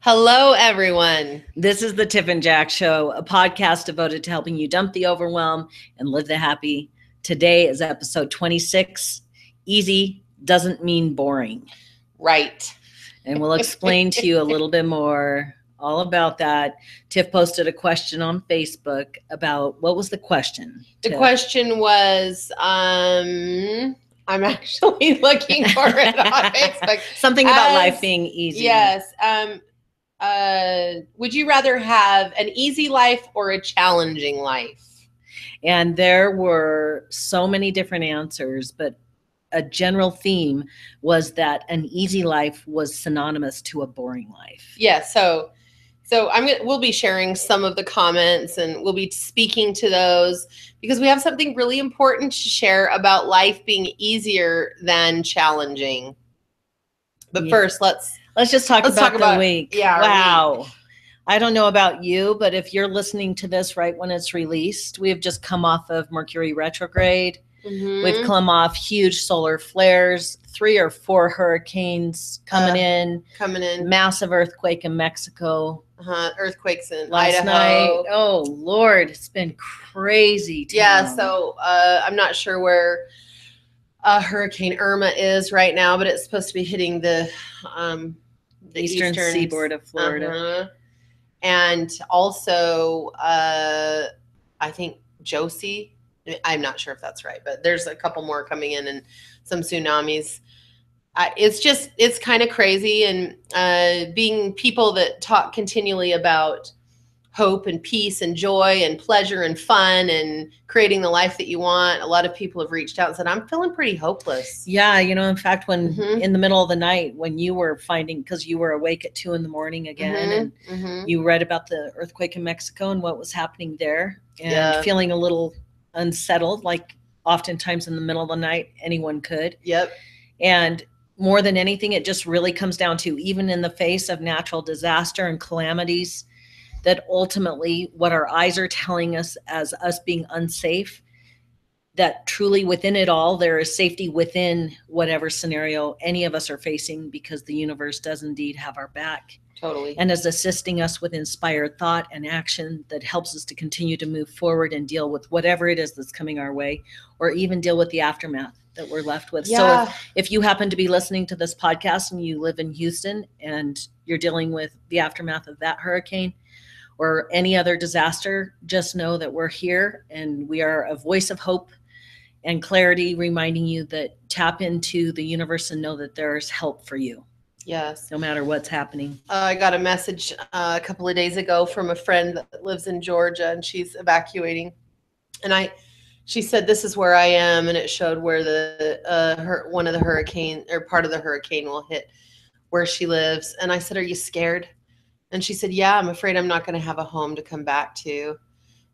Hello, everyone. This is the Tiff Jack Show, a podcast devoted to helping you dump the overwhelm and live the happy. Today is episode 26. Easy doesn't mean boring. Right. And we'll explain to you a little bit more all about that. Tiff posted a question on Facebook about, what was the question? The Tiff? question was, I'm actually looking for it on Facebook. Something about life being easy. Yes. Would you rather have an easy life or a challenging life? And there were so many different answers, but a general theme was that an easy life was synonymous to a boring life. Yeah. So we'll be sharing some of the comments and we'll be speaking to those because we have something really important to share about life being easier than challenging. But first, let's just talk about the week. Yeah. Wow. I don't know about you, but if you're listening to this right when it's released, we have just come off of Mercury retrograde. Mm-hmm. We've come off huge solar flares, 3 or 4 hurricanes coming in, massive earthquake in Mexico. Earthquakes in last Idaho. Night. Oh, Lord, it's been crazy. Yeah, so I'm not sure where Hurricane Irma is right now, but it's supposed to be hitting the eastern seaboard of Florida. Uh-huh. And also, I think Josie. I'm not sure if that's right, but there's a couple more coming in and some tsunamis. It's kind of crazy. And being people that talk continually about hope and peace and joy and pleasure and fun and creating the life that you want, a lot of people have reached out and said, I'm feeling pretty hopeless. Yeah. In fact, when in the middle of the night, when you were because you were awake at 2 a.m. again, and you read about the earthquake in Mexico and what was happening there, and feeling a little unsettled, like oftentimes in the middle of the night anyone could. Yep. And more than anything, it just really comes down to, even in the face of natural disaster and calamities, that ultimately what our eyes are telling us as us being unsafe, that truly within it all there is safety within whatever scenario any of us are facing, because the universe does indeed have our back. Totally. And is assisting us with inspired thought and action that helps us to continue to move forward and deal with whatever it is that's coming our way, or even deal with the aftermath that we're left with. Yeah. So if you happen to be listening to this podcast and you live in Houston and you're dealing with the aftermath of that hurricane or any other disaster, just know that we're here and we are a voice of hope and clarity, reminding you that tap into the universe and know that there's help for you. Yes. No matter what's happening. I got a message a couple of days ago from a friend that lives in Georgia, and she's evacuating. And she said, this is where I am. And it showed where one of the hurricane, or part of the hurricane, will hit where she lives. And I said, are you scared? And she said, yeah, I'm afraid I'm not going to have a home to come back to.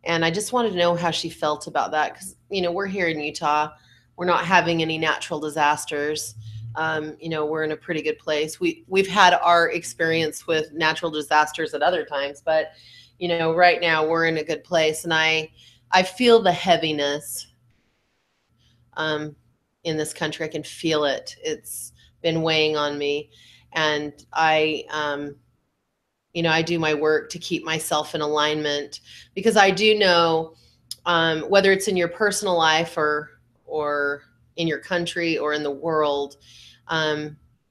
And I just wanted to know how she felt about that. Because, we're here in Utah. We're not having any natural disasters. We're in a pretty good place. We've had our experience with natural disasters at other times, but, right now we're in a good place. And I feel the heaviness in this country. I can feel it. It's been weighing on me. And I do my work to keep myself in alignment, because I do know whether it's in your personal life or in your country or in the world,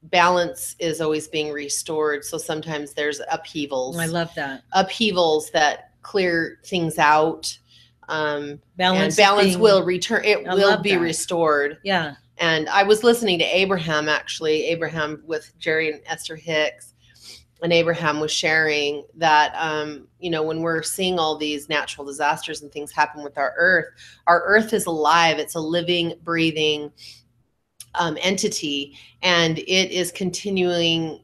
balance is always being restored. So sometimes there's upheavals. I love that. Upheavals that clear things out. Balance will return. It will be restored. Yeah. And I was listening to Abraham with Jerry and Esther Hicks. And Abraham was sharing that, when we're seeing all these natural disasters and things happen with our earth is alive. It's a living, breathing entity, and it is continually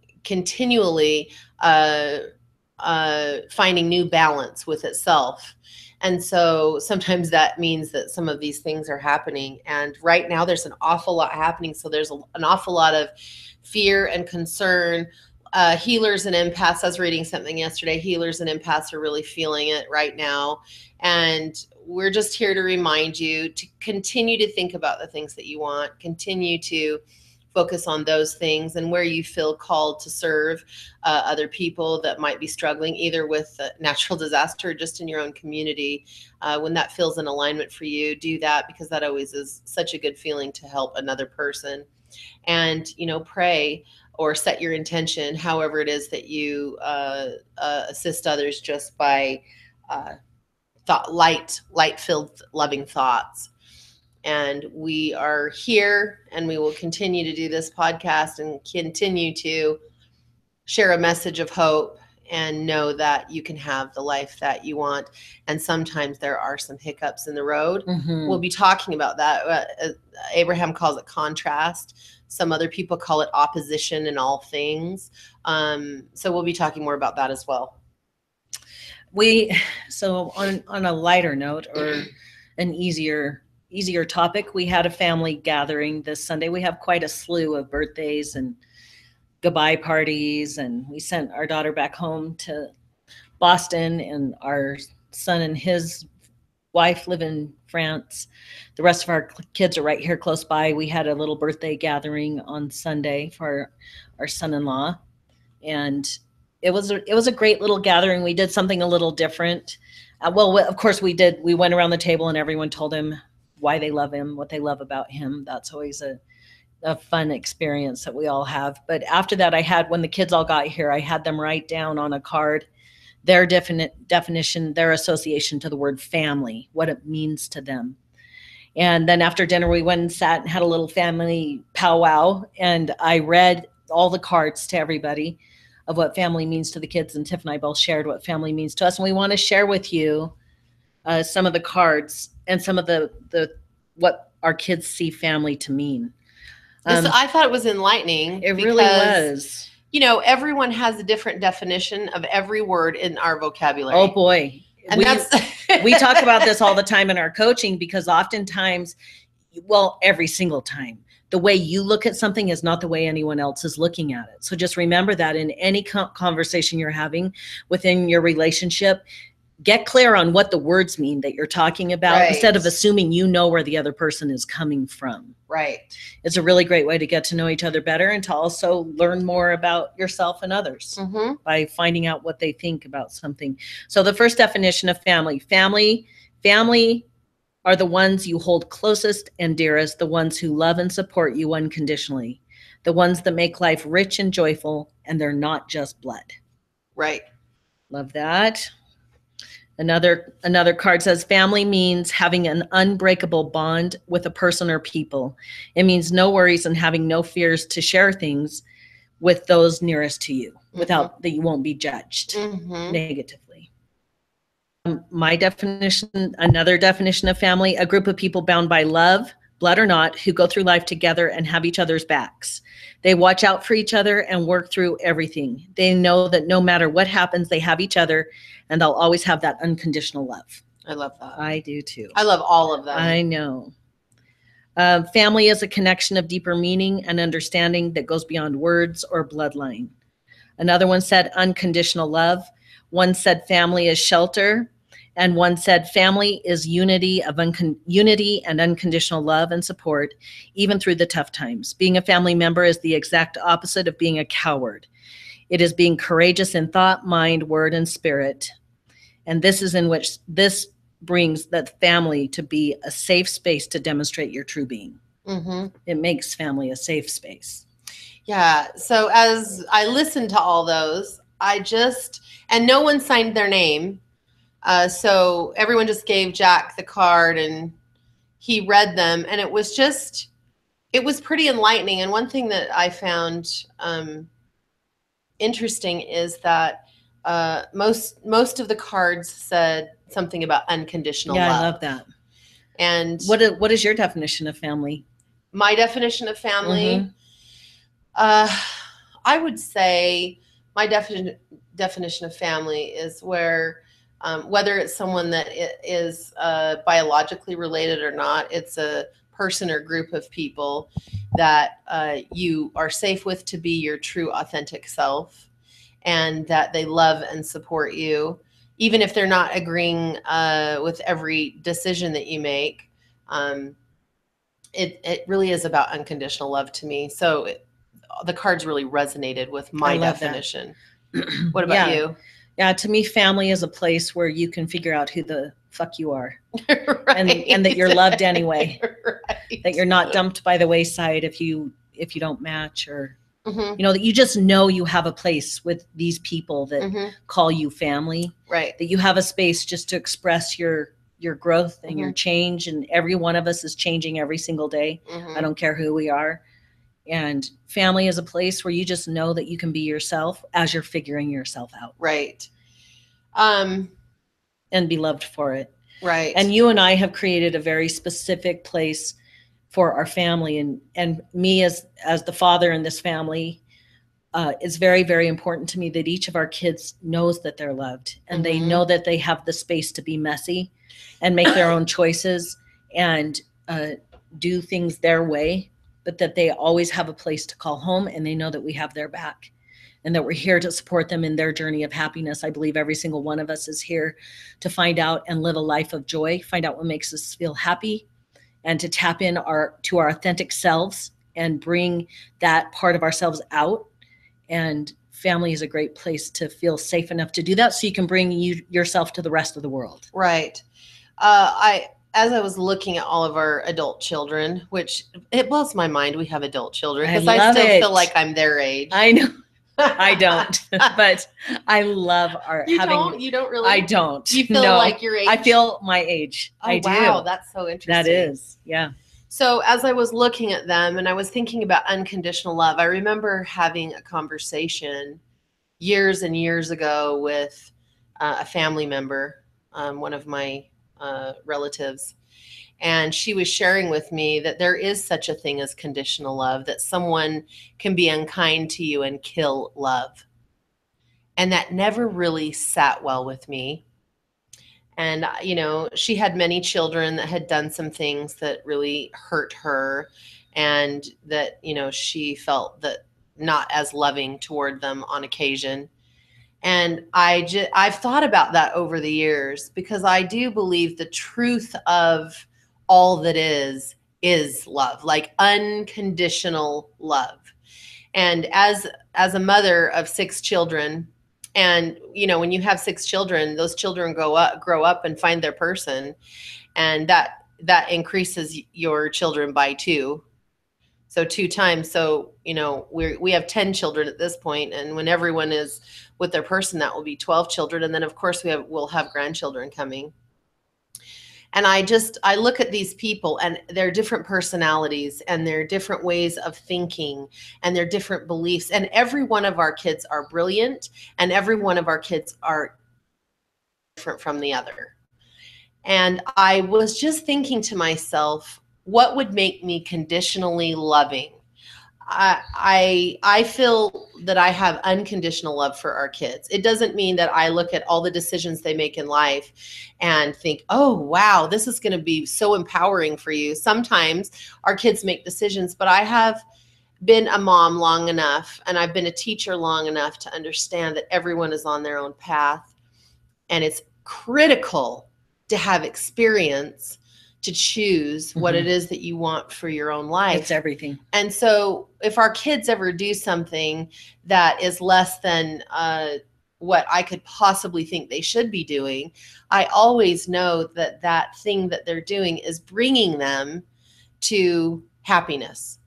finding new balance with itself. And so sometimes that means that some of these things are happening. And right now there's an awful lot happening. So there's an awful lot of fear and concern. Healers and empaths, I was reading something yesterday, healers and empaths are really feeling it right now. And we're just here to remind you to continue to think about the things that you want, continue to focus on those things, and where you feel called to serve other people that might be struggling either with natural disaster or just in your own community. When that feels in alignment for you, do that, because that always is such a good feeling to help another person. And, pray or set your intention, however it is that you assist others, just by light filled loving thoughts. And we are here, and we will continue to do this podcast and continue to share a message of hope, and know that you can have the life that you want. And sometimes there are some hiccups in the road. We'll be talking about that. Abraham calls it contrast. Some other people call it opposition in all things. So we'll be talking more about that as well. So on a lighter note, or an easier topic, we had a family gathering this Sunday. We have quite a slew of birthdays and goodbye parties, and we sent our daughter back home to Boston, and our son and his wife live in France. The rest of our kids are right here close by. We had a little birthday gathering on Sunday for our son-in-law, and it was a great little gathering. We did something a little different. Well, of course we did. We went around the table and everyone told him why they love him, what they love about him. That's always a fun experience that we all have. But after that, when the kids all got here, I had them write down on a card their definition, their association to the word family, what it means to them. And then after dinner, we went and sat and had a little family powwow, and I read all the cards to everybody of what family means to the kids, and Tiff and I both shared what family means to us. And we want to share with you some of the cards and some of the what our kids see family to mean. I thought it was enlightening. It really was. Everyone has a different definition of every word in our vocabulary. Oh boy. And we talk about this all the time in our coaching, because oftentimes, every single time, the way you look at something is not the way anyone else is looking at it. So just remember that in any conversation you're having within your relationship, get clear on what the words mean that you're talking about, instead of assuming you know where the other person is coming from. Right. It's a really great way to get to know each other better, and to also learn more about yourself and others by finding out what they think about something. So the first definition of family are the ones you hold closest and dearest, the ones who love and support you unconditionally, the ones that make life rich and joyful, and they're not just blood. Right. Love that. Another card says family means having an unbreakable bond with a person or people. It means no worries and having no fears to share things with those nearest to you, without that you won't be judged negatively. Another definition of family, a group of people bound by love, blood or not, who go through life together and have each other's backs. They watch out for each other and work through everything. They know that no matter what happens, they have each other, and they'll always have that unconditional love. I love that. I do too. I love all of them. I know. Family is a connection of deeper meaning and understanding that goes beyond words or bloodline. Another one said unconditional love. One said family is shelter. And one said family is unity and unconditional love and support, even through the tough times. Being a family member is the exact opposite of being a coward. It is being courageous in thought, mind, word, and spirit. And this is in which this brings that family to be a safe space to demonstrate your true being. It makes family a safe space. Yeah. So as I listened to all those, and no one signed their name. So everyone just gave Jack the card and he read them, and it was pretty enlightening. And one thing that I found interesting is that most of the cards said something about unconditional love. Yeah, I love that. And what is your definition of family? My definition of family, I would say my definition of family is where whether it's someone that is biologically related or not, it's a person or group of people that you are safe with to be your true authentic self, and that they love and support you, even if they're not agreeing with every decision that you make. it really is about unconditional love to me. So the cards really resonated with my definition. What about you? Yeah, to me, family is a place where you can figure out who the fuck you are. Right. And that you're loved anyway. Right. That you're not dumped by the wayside if you don't match, or Mm-hmm. that you just know you have a place with these people that Mm-hmm. call you family. Right. That you have a space just to express your growth and Mm-hmm. your change, and every one of us is changing every single day. Mm-hmm. I don't care who we are. And family is a place where you just know that you can be yourself as you're figuring yourself out. Right. And be loved for it. Right. And you and I have created a very specific place for our family, and me as the father in this family, it's very, very important to me that each of our kids knows that they're loved, and they know that they have the space to be messy and make their own choices and do things their way, but that they always have a place to call home, and they know that we have their back and that we're here to support them in their journey of happiness. I believe every single one of us is here to find out and live a life of joy, find out what makes us feel happy, and to tap in to our authentic selves and bring that part of ourselves out. And family is a great place to feel safe enough to do that, so you can bring yourself to the rest of the world. Right. As I was looking at all of our adult children, which it blows my mind we have adult children, because I still feel like I'm their age. I know. I don't, but I love You don't really? I don't. You feel like your age? I feel my age. Oh, I do. Wow, that's so interesting. That is, yeah. So as I was looking at them and I was thinking about unconditional love, I remember having a conversation years and years ago with a family member, one of my relatives. And she was sharing with me that there is such a thing as conditional love, that someone can be unkind to you and kill love. And that never really sat well with me. And, she had many children that had done some things that really hurt her, and that, she felt that not as loving toward them on occasion. And I've thought about that over the years, because I do believe the truth of all that is love, like unconditional love. And as a mother of 6 children, and when you have 6 children, those children grow up and find their person, and that increases your children by 2. So 2 times. So, we have 10 children at this point, and when everyone is with their person, that will be 12 children. And then of course we'll have grandchildren coming. And I look at these people and their different personalities and their different ways of thinking and their different beliefs. And every one of our kids are brilliant, and every one of our kids are different from the other. And I was just thinking to myself, what would make me conditionally loving? I feel that I have unconditional love for our kids. It doesn't mean that I look at all the decisions they make in life and think, oh, wow, this is going to be so empowering for you. Sometimes our kids make decisions, but I have been a mom long enough, and I've been a teacher long enough to understand that everyone is on their own path. And it's critical to have experience to choose what it is that you want for your own life. It's everything. And so if our kids ever do something that is less than what I could possibly think they should be doing, I always know that that thing that they're doing is bringing them to happiness.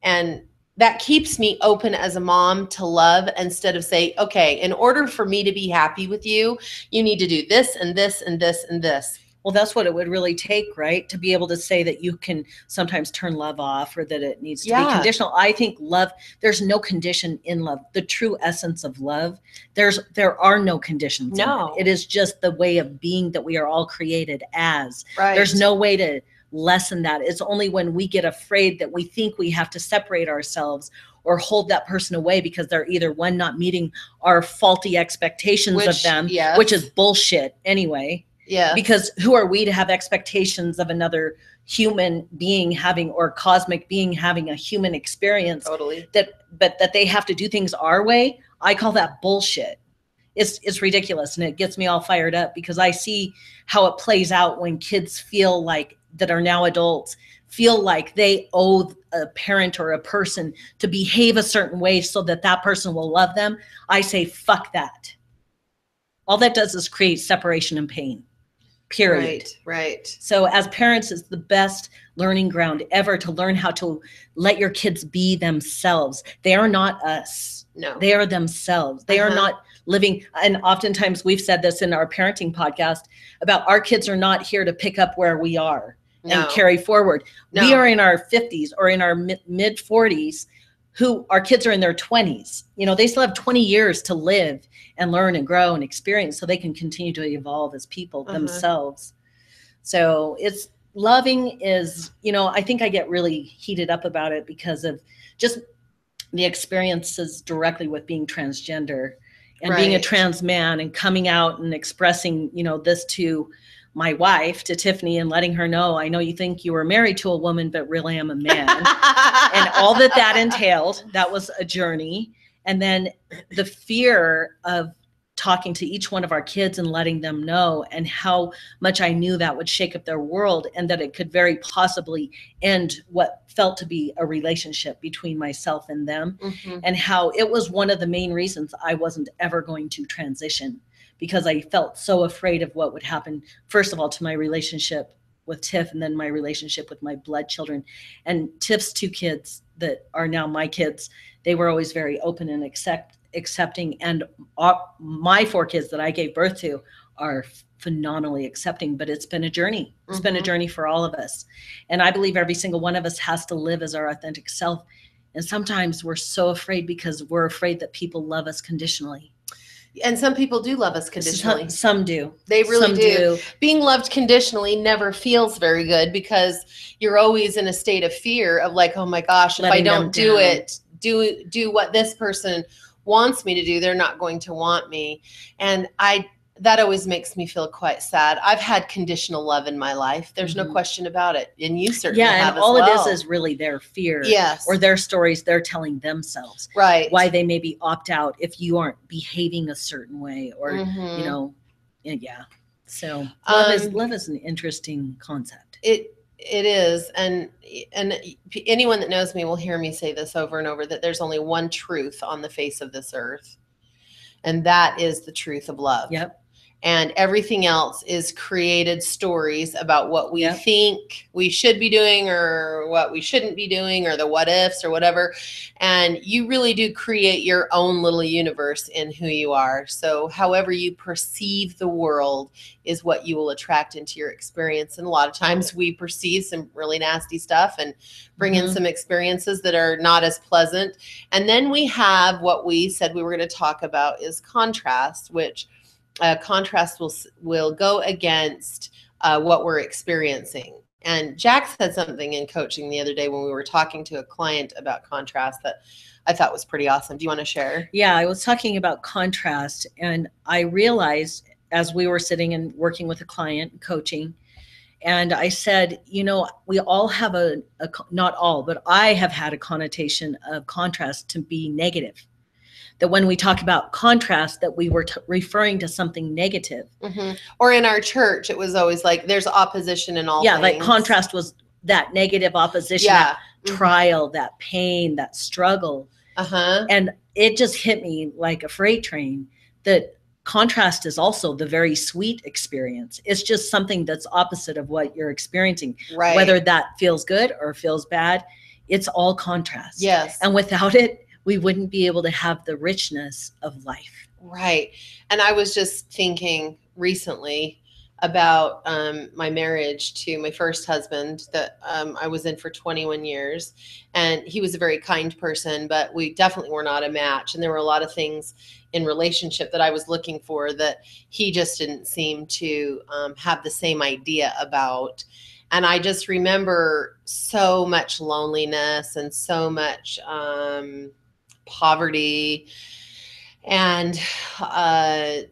And that keeps me open as a mom to love, instead of say, okay, in order for me to be happy with you, you need to do this and this and this and this. Well, that's what it would really take, right? To be able to say that you can sometimes turn love off, or that it needs to be conditional. I think love, there's no condition in love. The true essence of love, there are no conditions. No. It is just the way of being that we are all created as. Right. There's no way to lessen that. It's only when we get afraid that we think we have to separate ourselves or hold that person away because they're either, one, not meeting our faulty expectations of them, which is bullshit anyway. Yeah. Because who are we to have expectations of another human being having, or cosmic being having, a human experience? Totally. But that they have to do things our way. I call that bullshit. It's ridiculous, and it gets me all fired up, because I see how it plays out when kids feel like, that are now adults, feel like they owe a parent or a person to behave a certain way so that that person will love them, I say, fuck that. All that does is create separation and pain, period. Right. So as parents, it's the best learning ground ever to learn how to let your kids be themselves. They are not us. No. They are themselves. They are not living. And oftentimes we've said this in our parenting podcast about our kids are not here to pick up where we are and carry forward. No. We are in our 50s or in our mid 40s, who our kids are in their 20s. You know, they still have 20 years to live and learn and grow and experience so they can continue to evolve as people themselves. So it's loving is, you know, I think I get really heated up about it because of just the experiences directly with being transgender and being a trans man and coming out and expressing, you know, this to my wife, to Tiffany, and letting her know, I know you think you were married to a woman, but really I'm a man. And all that entailed, that was a journey. And then the fear of talking to each one of our kids and letting them know, and how much I knew that would shake up their world and that it could very possibly end what felt to be a relationship between myself and them. And how it was one of the main reasons I wasn't ever going to transition, because I felt so afraid of what would happen, first of all, to my relationship with Tiff, and then my relationship with my blood children. And Tiff's 2 kids that are now my kids, they were always very open and accepting. And my 4 kids that I gave birth to are phenomenally accepting, but it's been a journey. It's been a journey for all of us. And I believe every single one of us has to live as our authentic self. And sometimes we're so afraid because we're afraid that people love us conditionally. And some people do love us conditionally. Some do. They really do. Being loved conditionally never feels very good because you're always in a state of fear of like, oh my gosh, if I don't do it, do what this person wants me to do, they're not going to want me. And that always makes me feel quite sad. I've had conditional love in my life. There's no question about it. And you certainly have and all it is really their fear. Yes. Or their stories they're telling themselves. Right. Why they maybe opt out if you aren't behaving a certain way, or, you know, So love is an interesting concept. It is. And anyone that knows me will hear me say this over and over, that there's only one truth on the face of this earth. And that is the truth of love. Yep. And everything else is created stories about what we think we should be doing or what we shouldn't be doing, or the what ifs or whatever. And you really do create your own little universe in who you are. So however you perceive the world is what you will attract into your experience. And a lot of times we perceive some really nasty stuff and bring in some experiences that are not as pleasant. And then we have what we said we were going to talk about is contrast, which contrast will go against what we're experiencing. And Jack said something in coaching the other day when we were talking to a client about contrast that I thought was pretty awesome. Do you want to share? Yeah, I was talking about contrast, and I realized as we were sitting and working with a client coaching, and I said, you know, we all have not all, but I have had a connotation of contrast to be negative. That when we talk about contrast, that we were referring to something negative. Or in our church, it was always like there's opposition in all things. Like contrast was that negative opposition, that trial, that pain, that struggle. And it just hit me like a freight train that contrast is also the very sweet experience. It's just something that's opposite of what you're experiencing. Right. Whether that feels good or feels bad, it's all contrast. Yes. And without it, we wouldn't be able to have the richness of life. Right. And I was just thinking recently about my marriage to my first husband that I was in for 21 years. And he was a very kind person, but we definitely were not a match. And there were a lot of things in relationship that I was looking for that he just didn't seem to have the same idea about. And I just remember so much loneliness and so much poverty and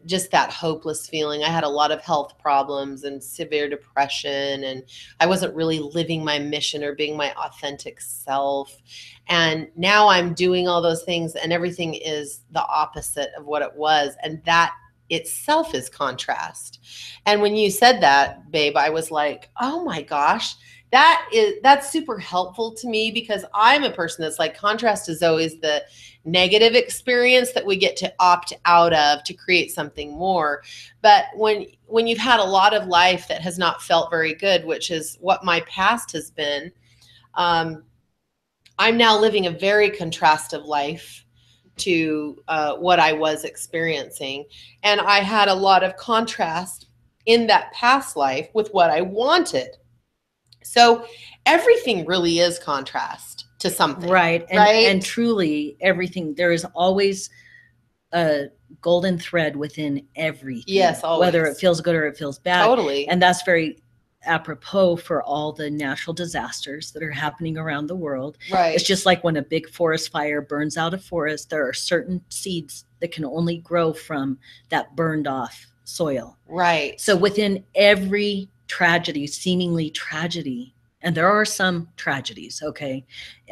just that hopeless feeling. I had a lot of health problems and severe depression, and I wasn't really living my mission or being my authentic self. And now I'm doing all those things and everything is the opposite of what it was. And that itself is contrast. And when you said that, babe, I was like, oh my gosh, that's super helpful to me, because I'm a person that's like, contrast is always the negative experience that we get to opt out of to create something more. But when you've had a lot of life that has not felt very good, which is what my past has been, I'm now living a very contrastive life to what I was experiencing. And I had a lot of contrast in that past life with what I wanted. So everything really is contrast to something. Right. Right. And truly everything, there is always a golden thread within everything. Yes, always. Whether it feels good or it feels bad. Totally. And that's very apropos for all the natural disasters that are happening around the world. Right. It's just like when a big forest fire burns out a forest, there are certain seeds that can only grow from that burned off soil. Right. So within every tragedy, seemingly tragedy, and there are some tragedies, okay,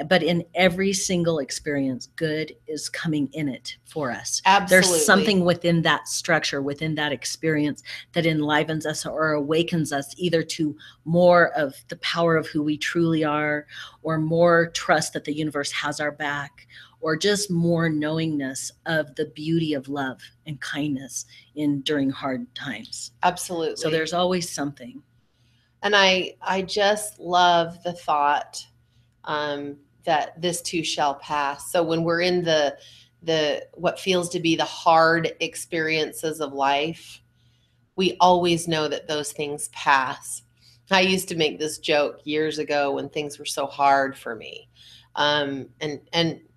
but in every single experience, good is coming in it for us. Absolutely. There's something within that structure, within that experience, that enlivens us or awakens us either to more of the power of who we truly are, or more trust that the universe has our back, or just more knowingness of the beauty of love and kindness during hard times. Absolutely. So there's always something. And I just love the thought that this too shall pass. So when we're in the what feels to be the hard experiences of life, we always know that those things pass. I used to make this joke years ago when things were so hard for me. And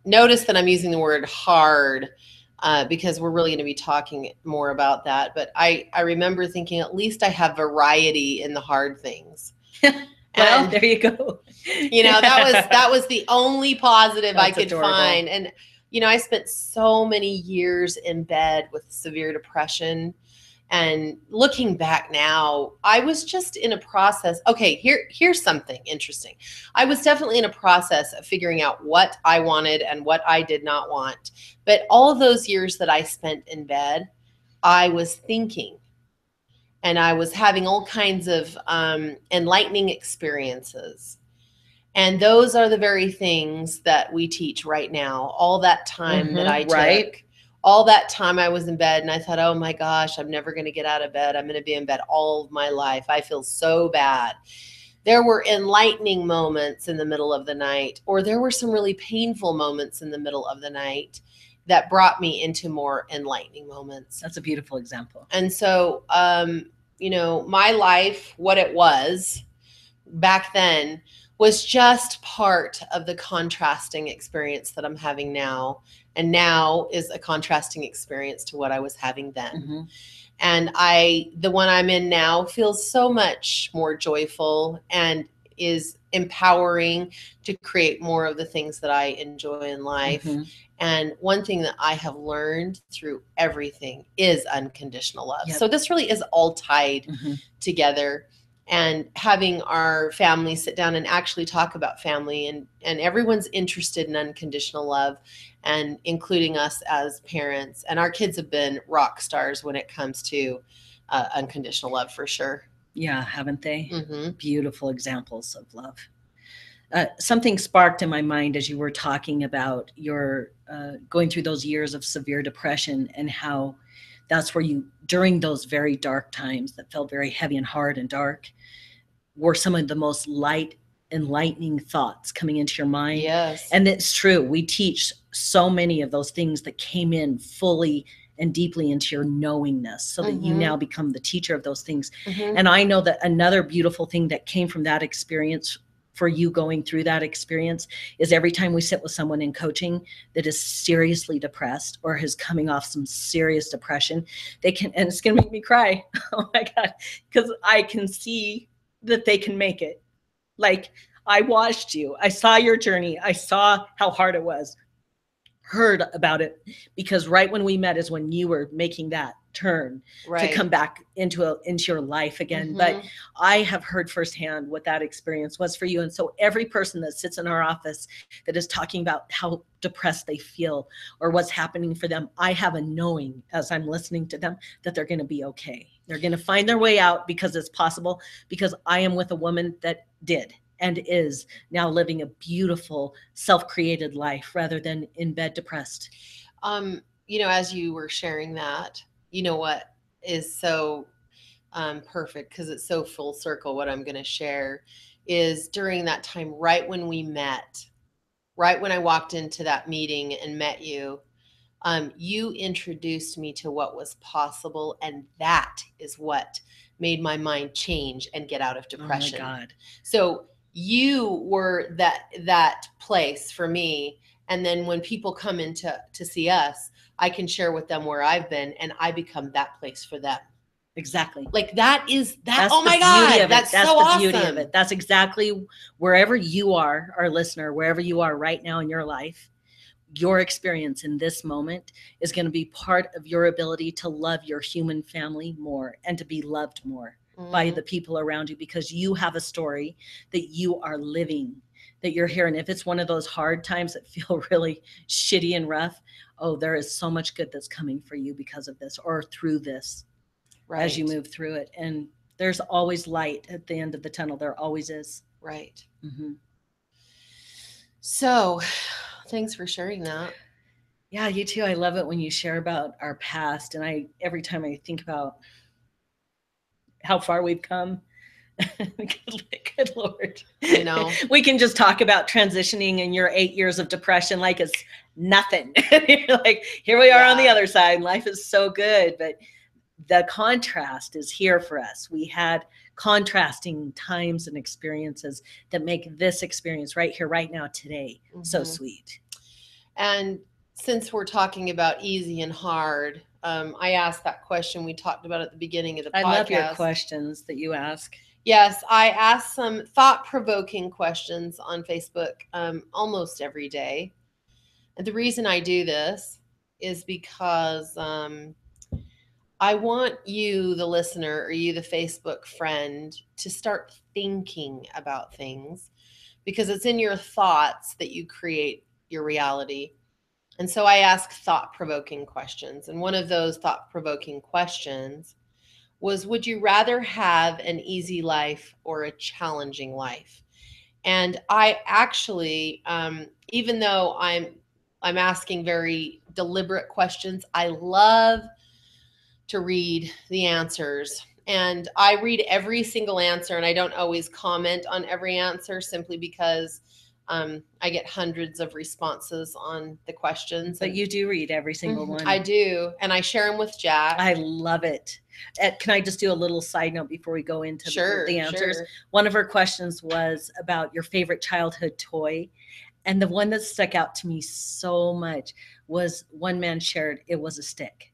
notice that I'm using the word hard because we're really going to be talking more about that. But I remember thinking, at least I have variety in the hard things. Well, there you go. That was the only positive I could adorable. find. And, I spent so many years in bed with severe depression. And looking back now, I was just in a process. Okay, here's something interesting. I was definitely in a process of figuring out what I wanted and what I did not want. But all of those years that I spent in bed, I was thinking, and I was having all kinds of enlightening experiences. And those are the very things that we teach right now. All that time that I took, all that time I was in bed, and I thought, oh my gosh, I'm never going to get out of bed. I'm going to be in bed all of my life. I feel so bad. There were enlightening moments in the middle of the night, or there were some really painful moments in the middle of the night that brought me into more enlightening moments. That's a beautiful example. And so, my life, what it was back then, was just part of the contrasting experience that I'm having now. And now is a contrasting experience to what I was having then. Mm-hmm. And the one I'm in now feels so much more joyful and is empowering to create more of the things that I enjoy in life. Mm-hmm. And one thing that I have learned through everything is unconditional love. Yep. So this really is all tied together. And having our family sit down and actually talk about family, and everyone's interested in unconditional love, and including us as parents. And our kids have been rock stars when it comes to unconditional love, for sure. Yeah, haven't they? Mm-hmm. Beautiful examples of love. Something sparked in my mind as you were talking about your going through those years of severe depression, and how that's where you, during those very dark times that felt very heavy and hard and dark, were some of the most light, enlightening thoughts coming into your mind. Yes. And it's true. We teach so many of those things that came in fully and deeply into your knowingness, so that you now become the teacher of those things. Mm-hmm. And I know that another beautiful thing that came from that experience, for you going through that experience, is every time we sit with someone in coaching that is seriously depressed or is coming off some serious depression, they can, and it's going to make me cry. Oh my God. Because I can see that they can make it. Like, I watched you, I saw your journey, I saw how hard it was, heard about it, because right when we met is when you were making that turn to come back into your life again. Mm-hmm. But I have heard firsthand what that experience was for you. And so every person that sits in our office that is talking about how depressed they feel or what's happening for them, I have a knowing as I'm listening to them that they're going to be okay. They're going to find their way out, because it's possible, because I am with a woman that did. and is now living a beautiful self-created life rather than in bed depressed. As you were sharing that, what is so perfect, because it's so full circle, what I'm going to share is during that time, right when we met, right when I walked into that meeting and met you, you introduced me to what was possible, and that is what made my mind change and get out of depression. Oh my God. So you were that place for me. And then when people come in to see us, I can share with them where I've been, and I become that place for them. Exactly. Like that is that. That's Oh my the beauty God, of it. that's That's so the awesome. beauty of it. That's exactly wherever you are, our listener, wherever you are right now in your life, your experience in this moment is going to be part of your ability to love your human family more and to be loved more by the people around you, because you have a story that you are living, that you're here. And if it's one of those hard times that feel really shitty and rough, oh, there is so much good that's coming for you because of this or through this. Right. As you move through it. And there's always light at the end of the tunnel. There always is. Right. Mm-hmm. So thanks for sharing that. Yeah, you too. I love it when you share about our past. And every time I think about how far we've come, good Lord. I know. We can just talk about transitioning in your 8 years of depression like it's nothing. Like, here we are on the other side. Life is so good. But the contrast is here for us. We had contrasting times and experiences that make this experience right here, right now, today, so sweet. And since we're talking about easy and hard, I asked that question we talked about at the beginning of the podcast. I love your questions that you ask. Yes, I ask some thought-provoking questions on Facebook almost every day. And the reason I do this is because I want you, the listener, or you, the Facebook friend, to start thinking about things, because it's in your thoughts that you create your reality. And so I ask thought-provoking questions. And one of those thought-provoking questions was, would you rather have an easy life or a challenging life? And I actually, even though I'm asking very deliberate questions, I love to read the answers. And I read every single answer, and I don't always comment on every answer simply because I get hundreds of responses on the questions. But you do read every single one. I do. And I share them with Jack. I love it. Can I just do a little side note before we go into the answers? Sure. One of her questions was about your favorite childhood toy. And the one that stuck out to me so much was, one man shared it was a stick.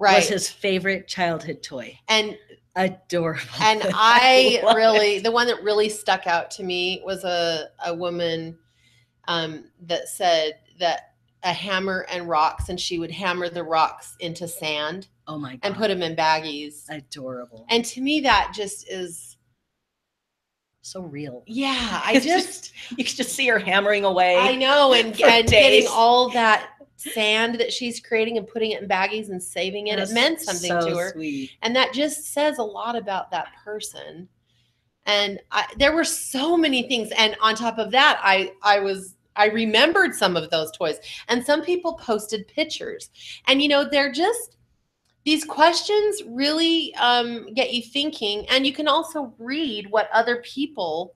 Right. Was his favorite childhood toy. And adorable. And the one that really stuck out to me was a woman that said that a hammer and rocks, and she would hammer the rocks into sand. Oh my God. And put them in baggies. Adorable. And to me, that just is so real. Yeah. You can just see her hammering away. I know. And getting all that sand that she's creating and putting it in baggies and saving it. It meant something to her. Sweet. And that just says a lot about that person. And there were so many things. And on top of that, I remembered some of those toys. And some people posted pictures. And, they're just, these questions really get you thinking. And you can also read what other people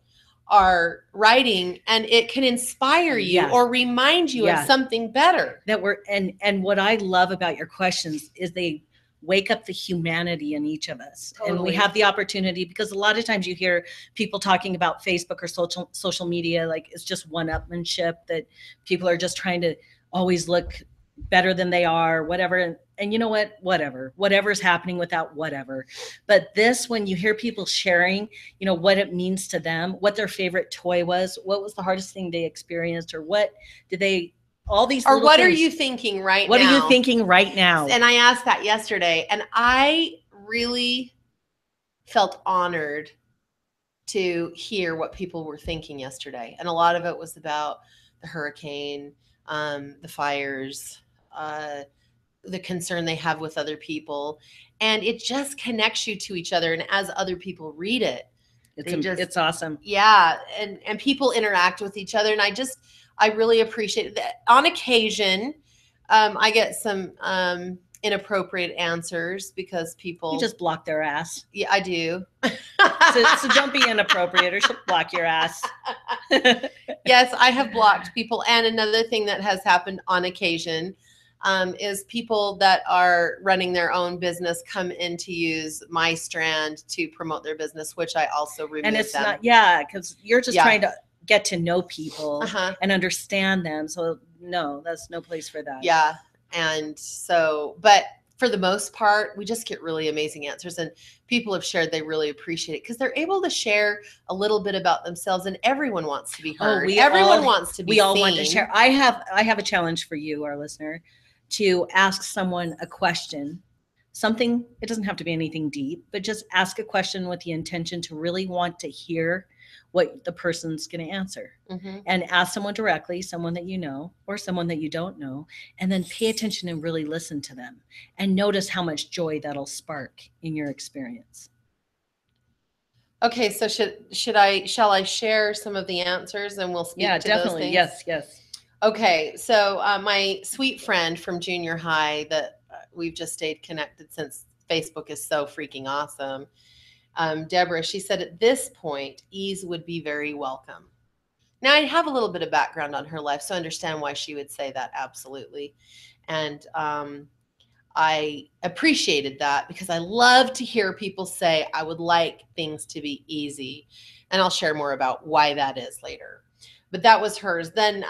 are writing, and it can inspire you or remind you of something better. And what I love about your questions is they wake up the humanity in each of us. Totally. And we have the opportunity, because a lot of times you hear people talking about Facebook or social media like it's just one-upmanship, that people are just trying to always look better than they are, whatever. And you know what? Whatever's happening without whatever. But this, when you hear people sharing, what it means to them, what their favorite toy was, what was the hardest thing they experienced, or what did they, all these or what things, are you thinking right now? What are you thinking right now? And I asked that yesterday, and I really felt honored to hear what people were thinking yesterday. And a lot of it was about the hurricane, the fires, the concern they have with other people. And it just connects you to each other. And as other people read it, It's awesome. Yeah. And people interact with each other. And I really appreciate that. On occasion, I get some inappropriate answers because people. You just block their ass. Yeah, I do. So don't be inappropriate or she'll block your ass. Yes, I have blocked people. And another thing that has happened on occasion is people that are running their own business come in to use my strand to promote their business, which I also remove and it's them. not, yeah, because you're just trying to get to know people and understand them. So no, that's no place for that. Yeah. And so, but for the most part, we just get really amazing answers, and people have shared they really appreciate it because they're able to share a little bit about themselves, and everyone wants to be heard. Everyone wants to be seen. We all want to share. I have a challenge for you, our listener, to ask someone a question, something, it doesn't have to be anything deep, but just ask a question with the intention to really want to hear what the person's going to answer. And ask someone directly, someone that you know or someone that you don't know, and then pay attention and really listen to them and notice how much joy that'll spark in your experience. Okay, so shall I share some of the answers and we'll speak to definitely. those things? Yes. Okay, so my sweet friend from junior high that we've just stayed connected since Facebook is so freaking awesome, Deborah, she said at this point, ease would be very welcome. Now, I have a little bit of background on her life, so I understand why she would say that, absolutely. And I appreciated that because I love to hear people say, I would like things to be easy. And I'll share more about why that is later. But that was hers. Then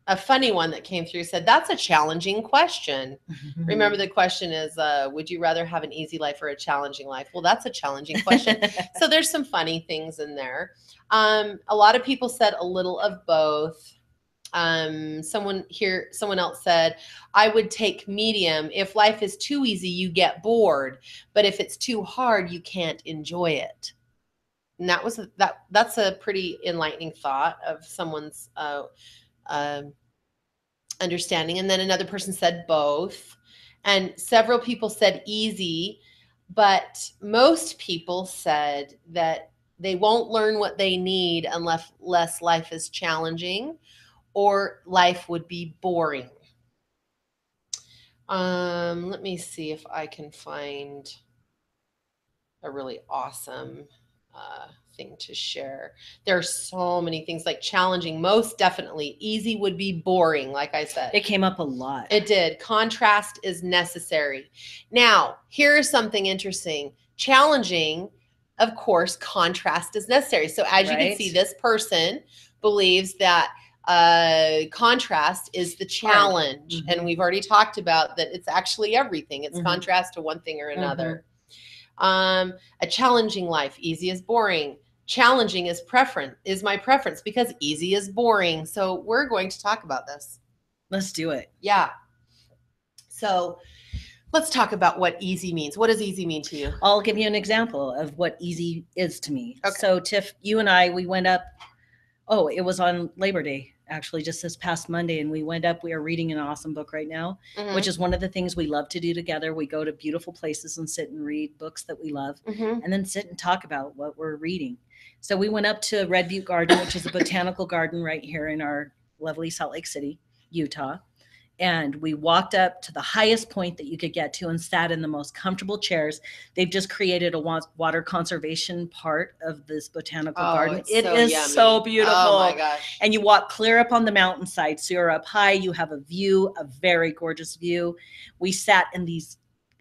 a funny one that came through said, that's a challenging question. Remember, the question is, would you rather have an easy life or a challenging life? Well, that's a challenging question. So there's some funny things in there. A lot of people said a little of both. Someone else said, I would take medium. If life is too easy, you get bored. But if it's too hard, you can't enjoy it. And that's a pretty enlightening thought of someone's understanding. And then another person said both. And several people said easy, but most people said that they won't learn what they need unless life is challenging or life would be boring. Let me see if I can find a really awesome thing to share. There are so many things, like challenging, most definitely. Easy would be boring, like I said. It came up a lot. It did. Contrast is necessary. Now, here's something interesting. Challenging, of course, contrast is necessary. So as you can see, this person believes that contrast is the challenge. And we've already talked about that it's actually everything. It's contrast to one thing or another. A challenging life, easy is boring. Challenging is my preference because easy is boring. So we're going to talk about this. Let's do it. Yeah. So let's talk about what easy means. What does easy mean to you? I'll give you an example of what easy is to me. Okay. So Tiff, you and I, we went up, it was on Labor Day, actually, just this past Monday. And we went up, we are reading an awesome book right now, which is one of the things we love to do together. We go to beautiful places and sit and read books that we love and then sit and talk about what we're reading. So we went up to Red Butte Garden, which is a botanical garden right here in our lovely Salt Lake City, Utah. And we walked up to the highest point that you could get to and sat in the most comfortable chairs. They've just created a water conservation part of this botanical garden. It is so beautiful. Oh my gosh. And you walk clear up on the mountainside. So you're up high, you have a view, a very gorgeous view. We sat in these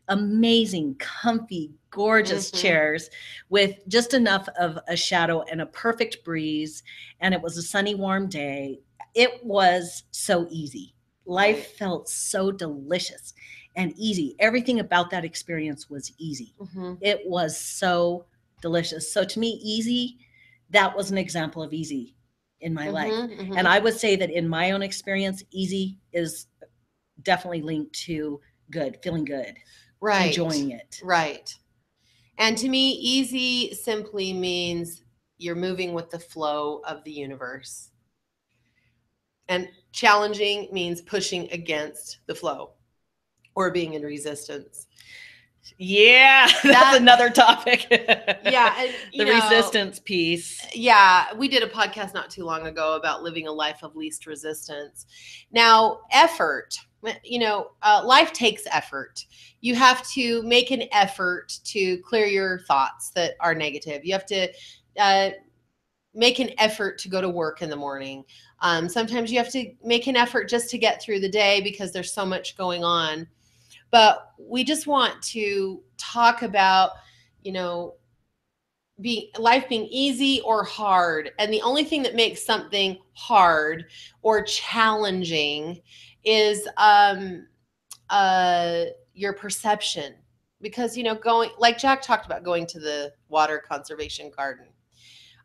amazing, comfy, gorgeous chairs with just enough of a shadow and a perfect breeze. And it was a sunny, warm day. It was so easy. Life felt so delicious and easy. Everything about that experience was easy. It was so delicious. So to me, easy, that was an example of easy in my life. And I would say that in my own experience, easy is definitely linked to good, feeling good, enjoying it. Right. And to me, easy simply means you're moving with the flow of the universe. And challenging means pushing against the flow or being in resistance. Yeah, that's another topic. Yeah. And, the resistance piece. Yeah. We did a podcast not too long ago about living a life of least resistance. Now, effort, life takes effort. You have to make an effort to clear your thoughts that are negative. You have to make an effort to go to work in the morning. Sometimes you have to make an effort just to get through the day because there's so much going on. But we just want to talk about, life being easy or hard. And the only thing that makes something hard or challenging is your perception. Because, going, like Jack talked about, going to the water conservation garden.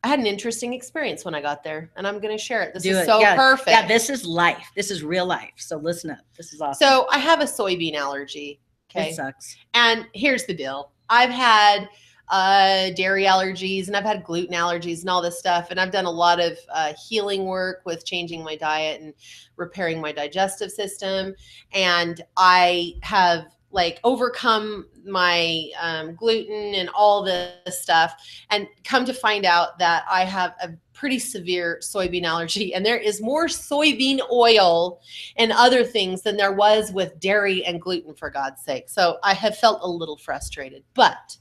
I had an interesting experience when I got there, and I'm going to share it. This is so perfect. Yeah, this is life. This is real life. So listen up. This is awesome. So I have a soybean allergy. Okay. It sucks. And here's the deal. I've had dairy allergies, and I've had gluten allergies and all this stuff. And I've done a lot of healing work with changing my diet and repairing my digestive system. And I have overcome my gluten and all this stuff, and come to find out that I have a pretty severe soybean allergy, and there is more soybean oil and other things than there was with dairy and gluten, for God's sake. So I have felt a little frustrated, but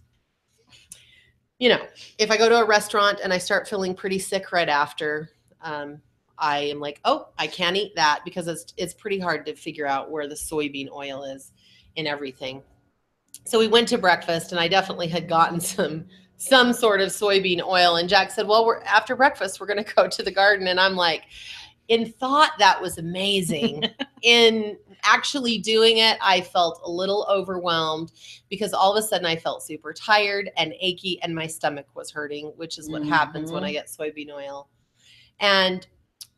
if I go to a restaurant and I start feeling pretty sick right after, I am like, oh, I can't eat that, because it's pretty hard to figure out where the soybean oil is in everything. So we went to breakfast, and I definitely had gotten some sort of soybean oil. And Jack said, well, after breakfast, we're going to go to the garden. And I'm like, in thought, that was amazing. In actually doing it, I felt a little overwhelmed, because all of a sudden I felt super tired and achy, and my stomach was hurting, which is what happens when I get soybean oil. And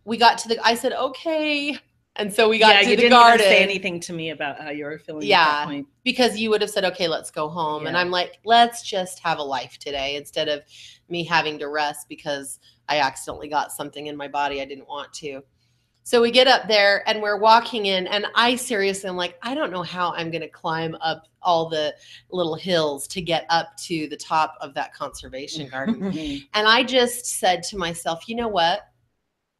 I said, okay. And so we got to the garden. You didn't even say anything to me about how you were feeling at that point. Because you would have said, okay, let's go home. Yeah. And I'm like, let's just have a life today, instead of me having to rest because I accidentally got something in my body I didn't want to. So we get up there, and we're walking in, and I seriously am like, I don't know how I'm going to climb up all the little hills to get up to the top of that conservation garden. And I just said to myself, you know what?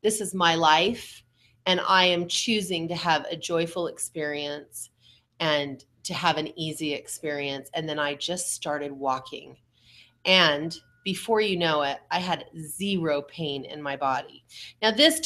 This is my life. And I am choosing to have a joyful experience and to have an easy experience. And then I just started walking. And before you know it, I had zero pain in my body. Now, this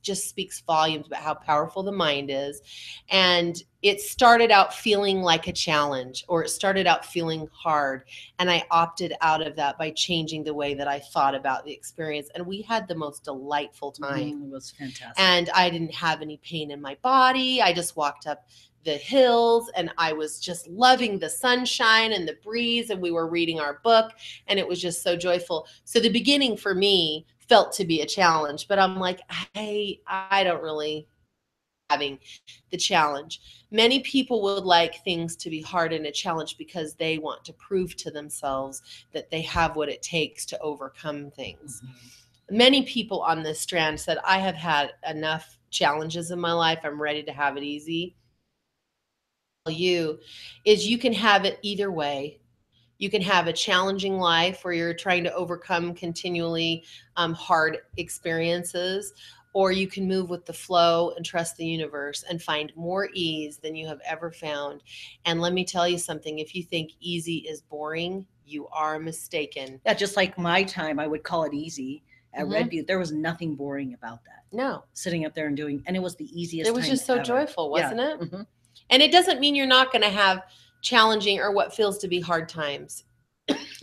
just speaks volumes about how powerful the mind is. And it started out feeling like a challenge, or it started out feeling hard. And I opted out of that by changing the way that I thought about the experience. And we had the most delightful time. It was fantastic. And I didn't have any pain in my body. I just walked up the hills, and I was just loving the sunshine and the breeze, and we were reading our book, and it was just so joyful. So the beginning for me felt to be a challenge, but I'm like, hey, I don't really having the challenge. Many people would like things to be hard and a challenge because they want to prove to themselves that they have what it takes to overcome things. Many people on this strand said, I have had enough challenges in my life. I'm ready to have it easy. You can have it either way. You can have a challenging life where you're trying to overcome continually hard experiences, or you can move with the flow and trust the universe and find more ease than you have ever found. And let me tell you something, if you think easy is boring, you are mistaken. Yeah, just like my time, I would call it easy. At Red Butte, there was nothing boring about that. No. Sitting up there and doing, and it was the easiest. It was just so ever. Joyful, wasn't it? Mm-hmm. And it doesn't mean you're not going to have challenging or what feels to be hard times.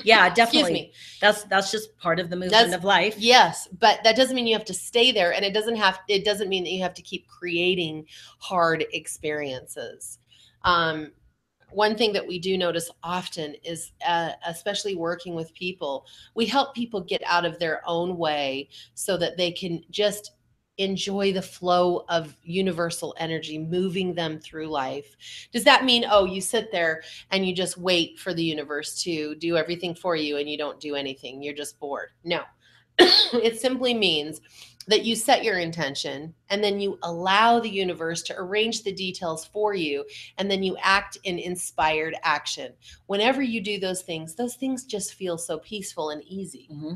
Yeah, definitely. Excuse me. That's just part of the movement of life. Yes, but that doesn't mean you have to stay there, and it doesn't mean that you have to keep creating hard experiences. One thing that we do notice often is, especially working with people, we help people get out of their own way so that they can just enjoy the flow of universal energy moving them through life. Does that mean, you sit there and you just wait for the universe to do everything for you and you don't do anything? You're just bored. No. It simply means that you set your intention and then you allow the universe to arrange the details for you, and then you act in inspired action. Whenever you do those things just feel so peaceful and easy. Mm-hmm.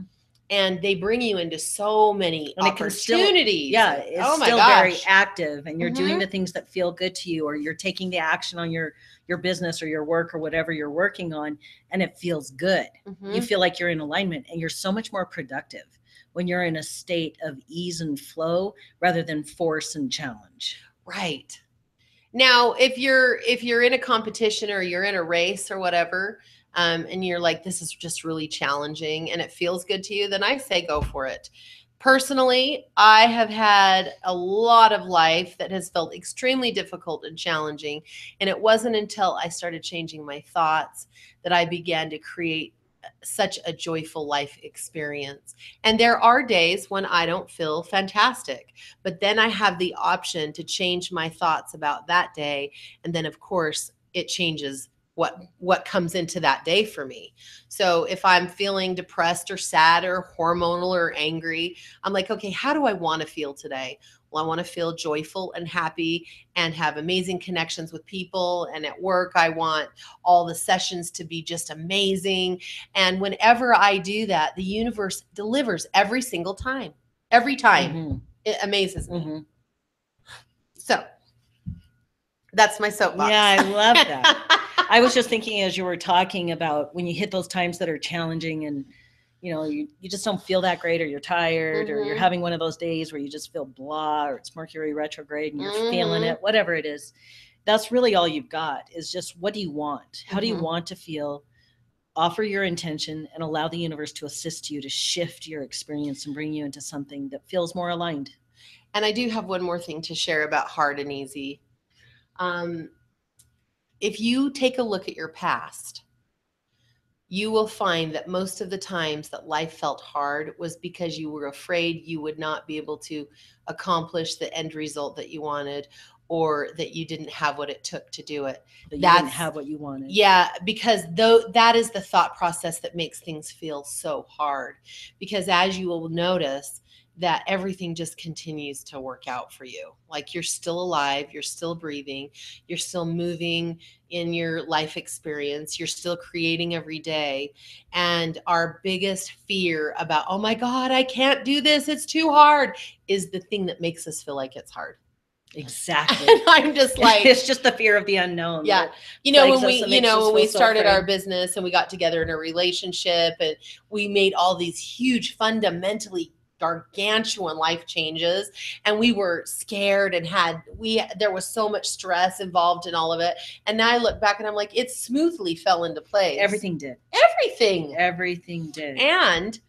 And they bring you into so many And it can still, opportunities. yeah, it's oh my still gosh. very active, and you're doing Mhm. the things that feel good to you, or you're taking the action on your business or your work or whatever you're working on, and it feels good. Mhm. You feel like you're in alignment, and you're so much more productive when you're in a state of ease and flow rather than force and challenge. Right. Now, if you're in a competition or you're in a race or whatever, and you're like, this is just really challenging and it feels good to you, then I say go for it. Personally, I have had a lot of life that has felt extremely difficult and challenging, and it wasn't until I started changing my thoughts that I began to create such a joyful life experience. And there are days when I don't feel fantastic, but then I have the option to change my thoughts about that day, and then of course it changes what comes into that day for me. So if I'm feeling depressed or sad or hormonal or angry, I'm like, okay, how do I want to feel today? Well, I want to feel joyful and happy and have amazing connections with people. And at work, I want all the sessions to be just amazing. And whenever I do that, the universe delivers every single time. Every time. Mm-hmm. It amazes me. Mm-hmm. So that's my soapbox. Yeah, I love that. I was just thinking as you were talking about when you hit those times that are challenging, and you just don't feel that great, or you're tired, or you're Mhm. having one of those days where you just feel blah, or it's Mercury retrograde and you're feeling Mhm. it, whatever it is. That's really all you've got, is just, what do you want? How do you Mhm. want to feel? Offer your intention and allow the universe to assist you to shift your experience and bring you into something that feels more aligned. And I do have one more thing to share about hard and easy. If you take a look at your past, you will find that most of the times that life felt hard was because you were afraid you would not be able to accomplish the end result that you wanted, or that you didn't have what it took to do it. That you didn't have what you wanted. Yeah, because though that is the thought process that makes things feel so hard. Because as you will notice, that everything just continues to work out for you. Like you're still alive, you're still breathing, you're still moving in your life experience, you're still creating every day. And our biggest fear about, oh my God, I can't do this, it's too hard, is the thing that makes us feel like it's hard. Exactly. And I'm just like, it's just the fear of the unknown. Yeah. When we started our business and we got together in a relationship and we made all these huge, fundamentally gargantuan life changes, and we were scared and there was so much stress involved in all of it. And now I look back and I'm like, it smoothly fell into place. Everything did. Everything did. And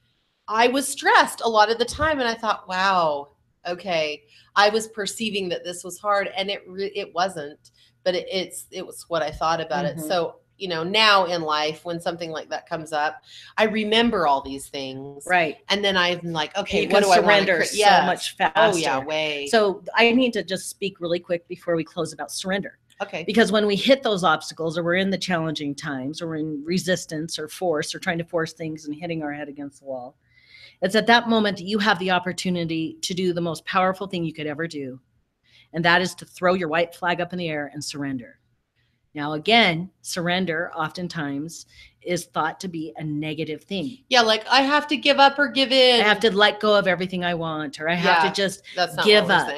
I was stressed a lot of the time, and I thought, wow, okay, I was perceiving that this was hard, and it wasn't, but it was what I thought about it. So now in life, when something like that comes up, I remember all these things, right? And then I'm like, okay, you can surrender so much faster. Oh yeah, way. So I need to just speak really quick before we close about surrender. Okay. Because when we hit those obstacles, or we're in the challenging times, or we're in resistance or force, or trying to force things and hitting our head against the wall, it's at that moment that you have the opportunity to do the most powerful thing you could ever do. And that is to throw your white flag up in the air and surrender. Now, again, surrender oftentimes is thought to be a negative thing. Yeah, like I have to give up or give in. I have to let go of everything I want, or I have to just give up.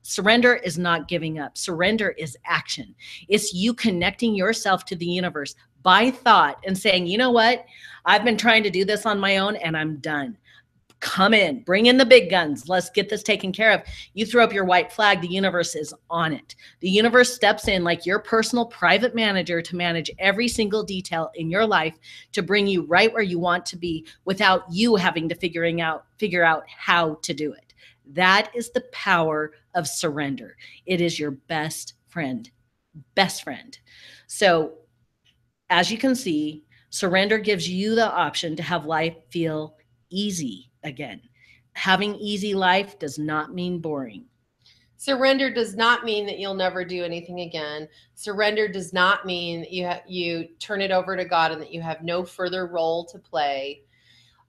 Surrender is not giving up. Surrender is action. It's you connecting yourself to the universe by thought and saying, you know what? I've been trying to do this on my own and I'm done. Come in, bring in the big guns. Let's get this taken care of. You throw up your white flag, the universe is on it. The universe steps in like your personal private manager to manage every single detail in your life to bring you right where you want to be without you having to figure out how to do it. That is the power of surrender. It is your best friend. So as you can see, surrender gives you the option to have life feel easy again. Having easy life does not mean boring. Surrender does not mean that you'll never do anything again. Surrender does not mean you turn it over to God and that you have no further role to play.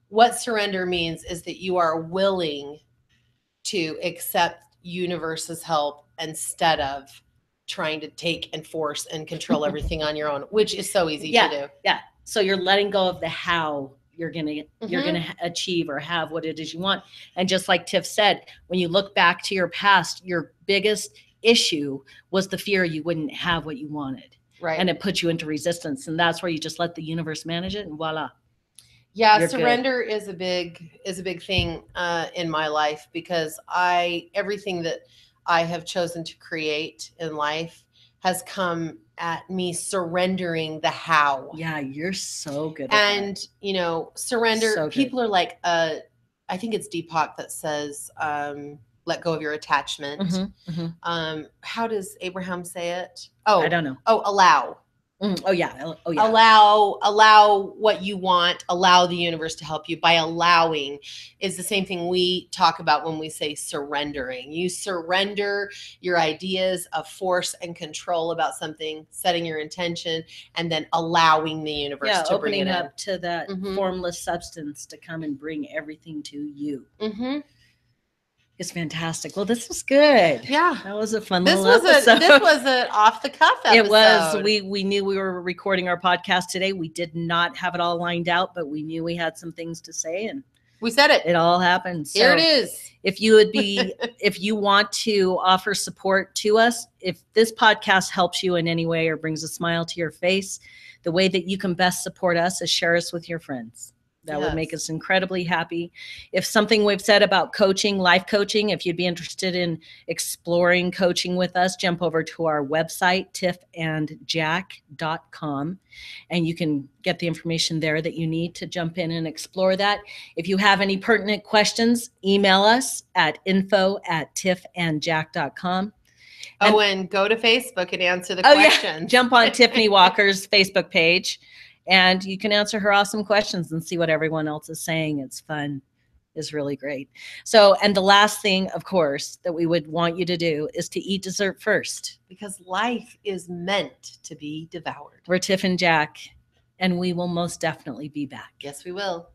What surrender means is that you are willing to accept universe's help instead of trying to take and force and control everything on your own, which is so easy to do. Yeah. So you're letting go of the how you're gonna achieve or have what it is you want. And just like Tiff said, when you look back to your past, your biggest issue was the fear you wouldn't have what you wanted. Right. And it puts you into resistance. And that's where you just let the universe manage it, and voila. Yeah, surrender is a big thing in my life, because everything that I have chosen to create in life has come at me surrendering the how. Yeah, you're so good at And that. you know, surrender. So good. People are like, I think it's Deepak that says, let go of your attachment. How does Abraham say it? Oh, I don't know. Oh, allow. Oh yeah. Oh yeah. Allow what you want. Allow the universe to help you. By allowing is the same thing we talk about when we say surrendering. You surrender your ideas of force and control about something, setting your intention, and then allowing the universe to bring it in. Opening up to that formless substance to come and bring everything to you. It's fantastic. Well, this was good. Yeah, that was a fun little episode. This was an off the cuff episode. It was. We knew we were recording our podcast today. We did not have it all lined out, but we knew we had some things to say, and we said it. It all happened. So here it is. If you want to offer support to us, if this podcast helps you in any way or brings a smile to your face, the way that you can best support us is share us with your friends. That would make us incredibly happy. If something we've said about coaching, life coaching, if you'd be interested in exploring coaching with us, jump over to our website, tiffandjack.com, and you can get the information there that you need to jump in and explore that. If you have any pertinent questions, email us at info@tiffandjack.com. And go to Facebook and answer the questions. Yeah. Jump on Tiffany Walker's Facebook page. And you can answer her awesome questions and see what everyone else is saying. It's fun. It's really great. So, and the last thing, of course, that we would want you to do is to eat dessert first. Because life is meant to be devoured. We're Tiff and Jack, and we will most definitely be back. Yes, we will.